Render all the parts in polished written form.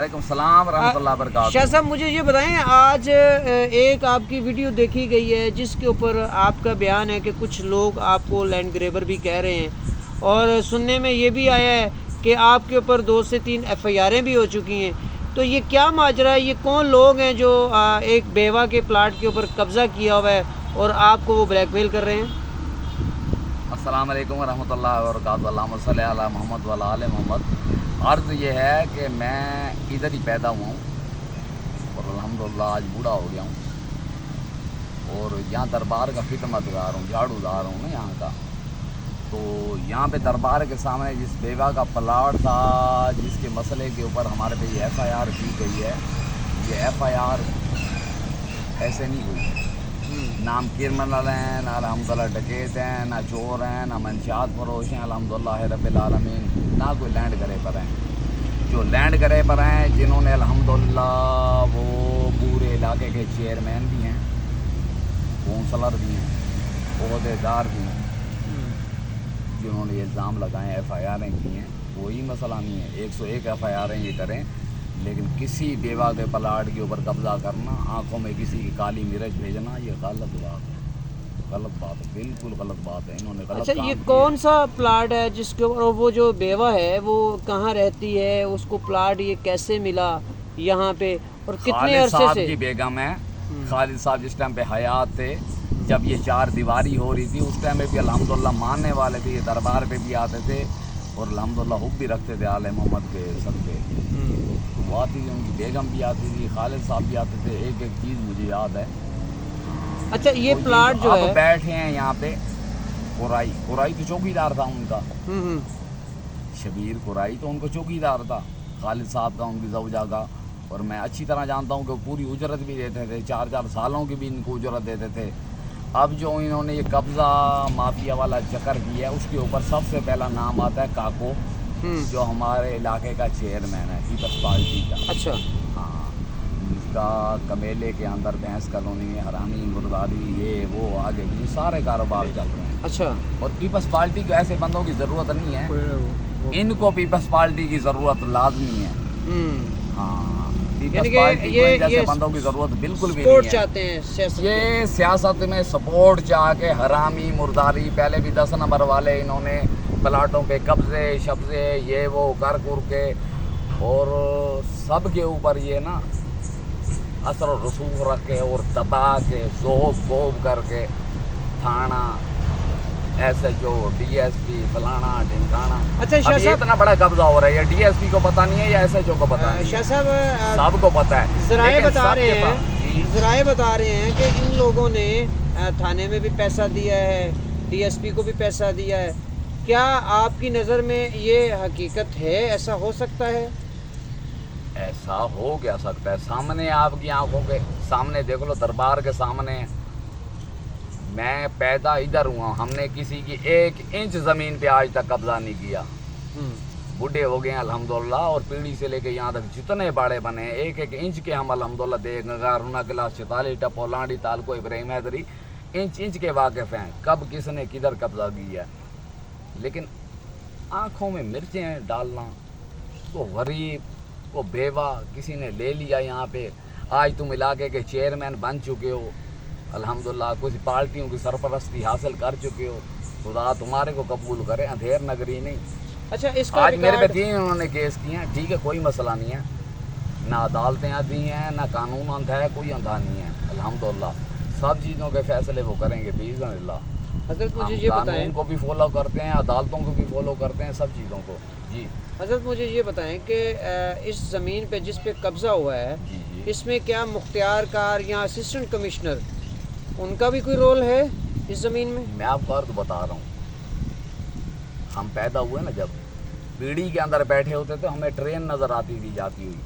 وعلیکم السلام ورحمۃ اللہ وبرکاتہ۔ شاہ صاحب مجھے یہ بتائیں، آج ایک آپ کی ویڈیو دیکھی گئی ہے جس کے اوپر آپ کا بیان ہے کہ کچھ لوگ آپ کو لینڈ گریبر بھی کہہ رہے ہیں، اور سننے میں یہ بھی آیا ہے کہ آپ کے اوپر 2 سے 3 FIRیں بھی ہو چکی ہیں، تو یہ کیا ماجرا ہے؟ یہ کون لوگ ہیں جو ایک بیوہ کے پلاٹ کے اوپر قبضہ کیا ہوا ہے اور آپ کو وہ بلیک میل کر رہے ہیں؟ السلام علیکم ورحمۃ اللہ وبرکاتہ۔ اللہم صلی علی محمد وعلی آل محمد۔ عرض یہ ہے کہ میں ادھر ہی پیدا ہوا ہوں اور الحمدللہ آج بوڑھا ہو گیا ہوں، اور یہاں دربار کا خدمت گار ہوں، جھاڑو دار ہوں نا یہاں کا۔ تو یہاں پہ دربار کے سامنے جس بیوہ کا پلاٹ تھا، جس کے مسئلے کے اوپر ہمارے پہ یہ FIR کی گئی ہے، یہ FIR ایسے نہیں ہوئی۔ نہ ہم کرمنل ہیں، نہ الحمدللہ ڈکیت ہیں، نہ چور ہیں، نہ منشیات فروش ہیں، الحمدللہ رب العالمین، نہ کوئی لینڈ گریبر ہیں۔ جو لینڈ گریبر ہیں، جنہوں نے الحمدللہ وہ پورے علاقے کے چیئرمین بھی ہیں، کونسلر بھی ہیں، عہدے دار بھی ہیں، جنہوں نے یہ الزام لگائے ہیں، FIRیں کی ہیں، کوئی مسئلہ نہیں ہے، 101 FIRیں یہ کریں، لیکن کسی بیوہ کے پلاٹ کے اوپر قبضہ کرنا، آنکھوں میں کسی کی کالی مرچ بھیجنا، یہ غلط بات ہے، غلط بات ہے، بالکل غلط بات ہے۔ انہوں نے غلط اچھا، کام یہ کیا۔ کون سا پلاٹ ہے جس کے اوپر وہ جو بیوہ ہے وہ کہاں رہتی ہے؟ اس کو پلاٹ یہ کیسے ملا یہاں پہ اور کتنے خالد عرصے صاحب سے؟ کی بیگم ہے۔ خالد صاحب جس ٹائم پہ حیات تھے، جب یہ 4 دیواری ہو رہی تھی، اس ٹائم میں بھی الحمدللہ ماننے والے تھے، یہ دربار پہ بھی آتے تھے اور الحمدللہ حب بھی رکھتے تھے آل محمد کے صدقے۔ وہ آتی تھی، ان کی بیگم بھی آتی تھی، خالد صاحب بھی آتے تھے، ایک ایک چیز مجھے یاد ہے۔ اچھا، یہ پلاٹ جو اب ہے بیٹھے ہیں یہاں پہ قرائی تو چوکی دار تھا ان کا، شبیر قرائی تو ان کو چوکی دار تھا، خالد صاحب کا، ان کی زوجہ کا، اور میں اچھی طرح جانتا ہوں کہ وہ پوری اجرت بھی دیتے تھے، 4 سالوں کی بھی ان کو اجرت دیتے تھے۔ اب جو انہوں نے یہ قبضہ مافیا والا چکر کیا ہے، اس کے اوپر سب سے پہلا نام آتا ہے کاکو، جو ہمارے علاقے کا چیئرمین ہے پیپلز پارٹی کا۔ اچھا، ہاں، اس کا کمیلے کے اندر بھینس کالونی میں حرامی مرداری، یہ وہ آگے بھی سارے کاروبار چل رہے ہیں۔ اچھا، اور پیپلز پارٹی کو ایسے بندوں کی ضرورت نہیں ہے، ان کو پیپلز پارٹی کی ضرورت لازمی ہے۔ ہاں، پیپلز پارٹی کو جیسے بندوں کی ضرورت بالکل بھی نہیں ہے۔ چاہتے ہیں سیاست، یہ سیاست میں سپورٹ چاہ کے حرامی مرداری، پہلے بھی 10 نمبر والے انہوں نے پلاٹوں پہ قبضے شبضے یہ وہ کر کے، اور سب کے اوپر یہ نا اثر و رسوخ رکھ کے اور دبا کے ذوب گوب کر کے تھانہ SHO DSP فلانا ڈھمکانا۔ اچھا اب شاہ یہ صاحب، اتنا بڑا قبضہ ہو رہا ہے، یہ DSP کو پتہ نہیں ہے یا SHO کو پتہ نہیں شاہ ہے؟ صاحب سب کو پتہ ہے، ذرائع لیکن بتا سب رہے کے پاس- ہیں، ذرائع بتا رہے ہیں کہ ان لوگوں نے تھانے میں بھی پیسہ دیا ہے، DSP کو بھی پیسہ دیا ہے۔ کیا آپ کی نظر میں یہ حقیقت ہے؟ ایسا ہو سکتا ہے؟ ایسا ہو کیا سکتا ہے؟ سامنے آپ کی آنکھوں کے سامنے دیکھ لو، دربار کے سامنے میں پیدا ادھر ہوا ہوں، ہم نے کسی کی 1 انچ زمین پہ آج تک قبضہ نہیں کیا۔ بڈھے ہو گئے ہیں الحمدللہ، اور پیڑھی سے لے کے یہاں تک جتنے باڑے بنے ہیں، 1 انچ کے ہم الحمدللہ دیکھ گارونا کلاس 46 ٹپو لانڈی تالکو ابراہیم حیدری انچ کے واقف ہیں، کب کس نے کدھر قبضہ کیا ہے۔ لیکن آنکھوں میں مرچیں ڈالنا، کو غریب کو بیوہ کسی نے لے لیا یہاں پہ، آج تم علاقے کے چیئرمین بن چکے ہو، الحمدللہ کچھ پارٹیوں کی سرپرستی حاصل کر چکے ہو، خدا تمہارے کو قبول کرے، اندھیر نگری نہیں۔ اچھا، اس کا آج میرے پہ ریکارڈ 3 انہوں نے کیس کیے ہیں، ٹھیک ہے، کوئی مسئلہ نہیں ہے، نہ عدالتیں آتی ہیں، نہ قانون اندھا ہے، کوئی اندھا نہیں ہے، الحمدللہ سب چیزوں کے فیصلے وہ کریں گے باذن اللہ۔ حضرت مجھے ہم یہ بتائیں، قانون کو بھی فالو کرتے ہیں، عدالتوں کو بھی فالو کرتے ہیں، سب چیزوں کو۔ جی حضرت مجھے یہ بتائیں کہ اس زمین پہ جس پہ قبضہ ہوا ہے، جی اس میں کیا مختار کار یا اسسٹنٹ کمشنر ان کا بھی کوئی رول ہے اس زمین میں؟ میں آپ کو عرض بتا رہا ہوں، ہم پیدا ہوئے نا، جب پیڑھی کے اندر بیٹھے ہوتے تھے، ہمیں ٹرین نظر آتی تھی جاتی ہوئی۔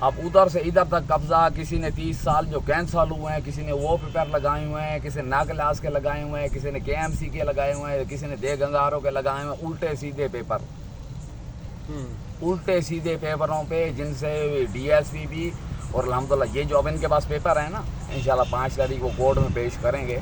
اب ادھر سے ادھر تک قبضہ، کسی نے 30 سال جو کینسل ہوئے ہیں، کسی نے وہ پیپر لگائے ہوئے ہیں، کسی نے ناگلاس کے لگائے ہوئے ہیں، کسی نے KMC کے لگائے ہوئے ہیں، کسی نے دیگ انگاروں کے لگائے ہوئے ہیں، الٹے سیدھے پیپر، الٹے سیدھے پیپروں پہ، جن سے DSP بھی، اور الحمدللہ یہ جو اب ان کے پاس پیپر ہیں نا، انشاءاللہ 5 تاریخ کو کورٹ میں پیش کریں گے،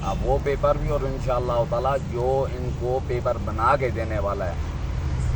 اب وہ پیپر بھی، اور انشاءاللہ تعالی جو ان کو پیپر بنا کے دینے والا ہے